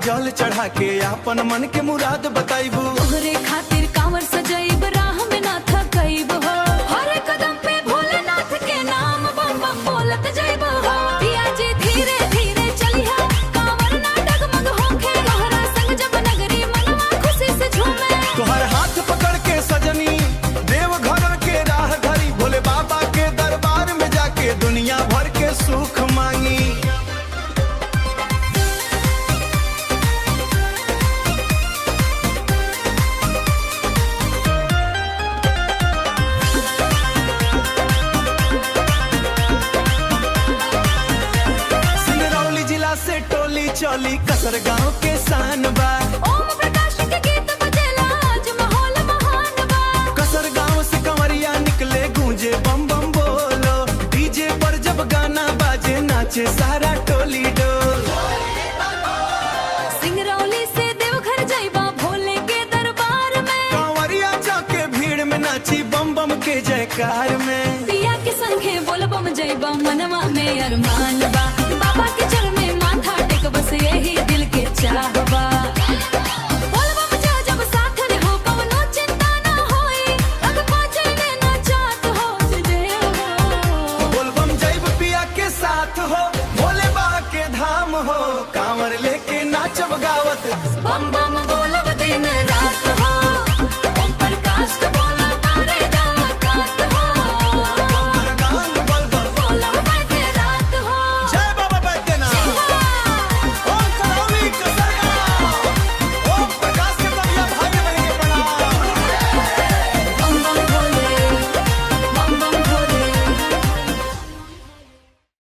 जल चढ़ा के अपन मन के मुराद बताइबू। तोहरे खातिर कांवर सजाइब, राह में ना थकाइब हो। हर कदम पे भोलेनाथ के नाम बम बम बोलत जाइब हो। पिया जी धीरे धीरे चलिहा, कांवर ना डगमग होखे। तोहरा संग जब नगरी मनवा खुशी से झूमे। तोहर हाथ पकड़ के सजनी देव घर के राह धरी, भोले बाबा के दरबार में जाके दुनिया भर के सुख मांगी। से टोली चली कसर गांव के शान बा। ओम प्रकाश के गीत बजेला, आज माहौल महान बा। कसर गांव से कंवरिया निकले, गूंजे बम बम बोलो। डीजे पर जब गाना बाजे, नाचे सारा टोली डोल। सिंगरौली से देवघर जाइबा, भोले के दरबार में। कंवरिया जाके भीड़ में नाची बम बम के जयकार में। पिया के संगे बोल बम जाइबा, मनवा में अरमान